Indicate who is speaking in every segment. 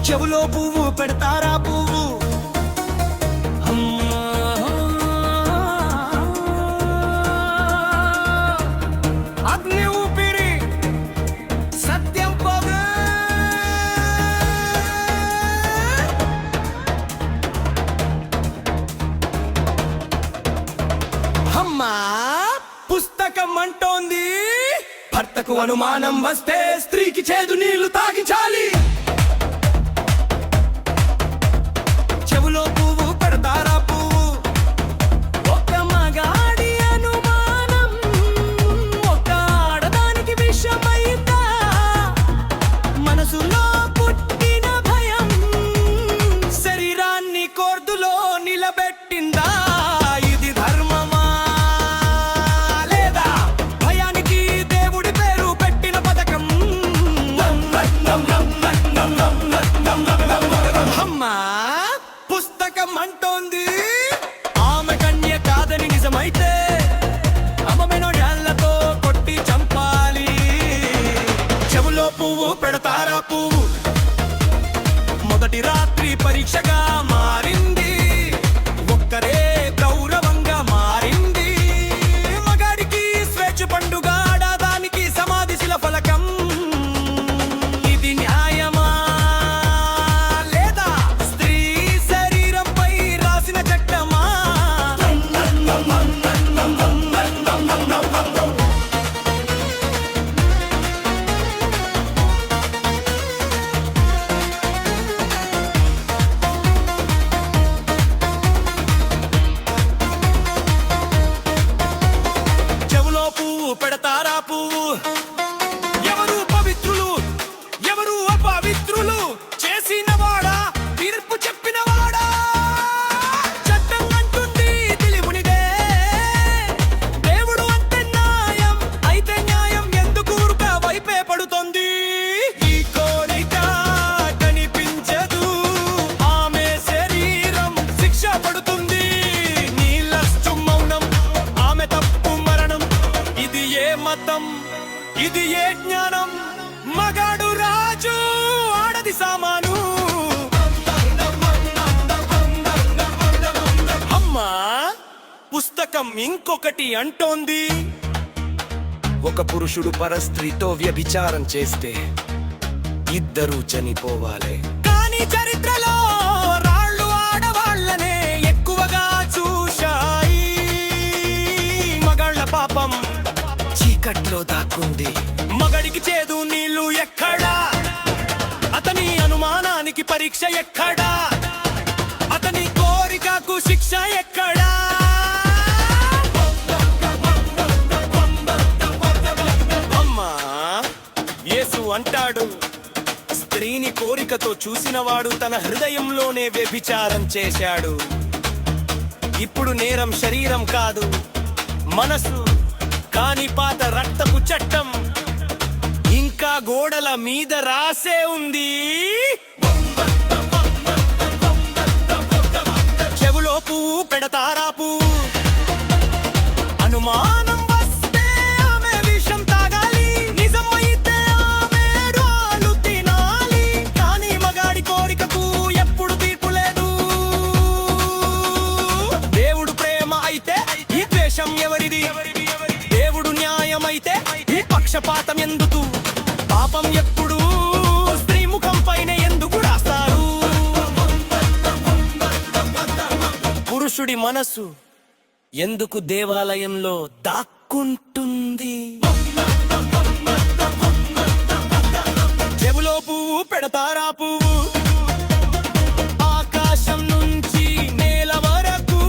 Speaker 1: చెవులో పువ్వు పెడతారా పువ్వు అగ్ని ఊపిరి సత్యం పొగ అమ్మా పుస్తకం అంటోంది భర్తకు అనుమానం వస్తే స్త్రీకి చేదు నీళ్లు తాగించాలి. చెవులో పువ్వు పెడతారా పువ్వు ఒక మగాడి అనుమానం ఒక ఆడదానికి విషమైందా మనసులో పుట్టిన భయం శరీరాన్ని కోర్దులో నిలబెట్టిందా ఇది ధర్మమా లేదా భయానికి దేవుడి పేరు పెట్టిన పథకం అమ్మా పుస్తకం అంటోంది ఆమె కన్య కాదని నిజమైతే అమ్మమెనో డాళ్లతో కొట్టి చంపాలి. చెవులో పువ్వు పెడతారా పువ్వు మొదటి రాత్రి పరీక్షగా మారింది ఒక్కరే గౌరవంగా మారింది మగాడికి స్వేచ్ఛ పండుగ ఆడదానికి సమాధి శిల ఫలకం ఇది న్యాయమా లేదా స్త్రీ శరీరంపై రాసిన చట్టమా చెవులో పువ్వు పెడతారా పువ్వు ఎవరు పవిత్రులు ఎవరు అపవిత్రులు చేసినవాడా తీర్పు చెప్పినవాడా చట్టం అంటుంది తెలివునిదే దేవుడు అంటే న్యాయం అయితే న్యాయం ఎందుకు ఊరుక వైపే పడుతోంది ఈ కోరిక కనిపించదు ఆమె శరీరం శిక్ష పడుతుంది నీలస్సు మౌనం ఆమె తప్పు మరణం ఇది ఏ మతం ఇది ఏ జ్ఞానం మగాడు రాజు ఆడది సామాను అమ్మా పుస్తకం ఇంకొకటి అంటోంది ఒక పురుషుడు పరస్త్రీతో వ్యభిచారం చేస్తే ఇద్దరూ చనిపోవాలి. కానీ చరిత్రలో రాళ్ళు ఆడవాళ్ళనే ఎక్కువగా చూశాయి మగాళ్ళ పాపం చీకట్లో దాక్కుంది మగడికి చేదు నీళ్లు ఎక్కడా అతని అనుమానానికి పరీక్ష ఎక్కడా అతని కోరికకు శిక్ష ఎక్కడా అమ్మా యేసు అంటాడు స్త్రీని కోరికతో చూసినవాడు తన హృదయంలోనే వ్యభిచారం చేశాడు. ఇప్పుడు నేరం శరీరం కాదు మనసు కాని పాత రక్తపు చట్టం ఇంకా గోడల మీద రాసే ఉంది. చెవులో పువ్వు పెడతారా పువ్వు అనుమానం వస్తే ఆమె విషం తాగాలి నిజమైతే ఆమె రాళ్ళు తినాలి కానీ మగాడి కోరికకు ఎప్పుడు తీర్పు లేదు. దేవుడు ప్రేమ అయితే ఈ ద్వేషం ఎవరిది దేవుడు న్యాయమైతే ఈ పక్షపాతం ఎందుకు పాపం ఎప్పుడు స్త్రీ ముఖం పైన ఎందుకు రాస్తారు పురుషుడి మనసు ఎందుకు దేవాలయంలో దాక్కుంటుంది. చెవులో పువ్వు పెడతారా పువ్వు ఆకాశం నుంచి నేల వరకు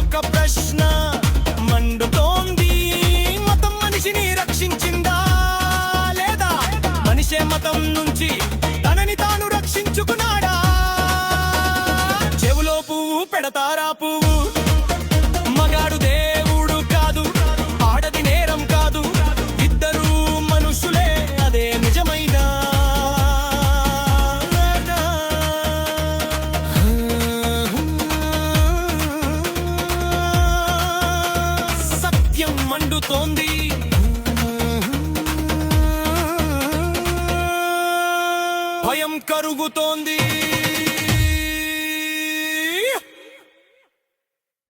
Speaker 1: ఒక ప్రశ్న మండుతోంది మతం మనిషిని రక్షించిందా లేదా మనిషే మతం నుంచి తనని తాను రక్షించుకున్నాడా. చెవులో పువ్వు పెడతారా పువ్వు మగాడు దేవుడు కాదు ఆడది నేరం కాదు ఇద్దరు మనుషులే అదే నిజమైనా కరుగుతోంది భయం కరుగుతోంది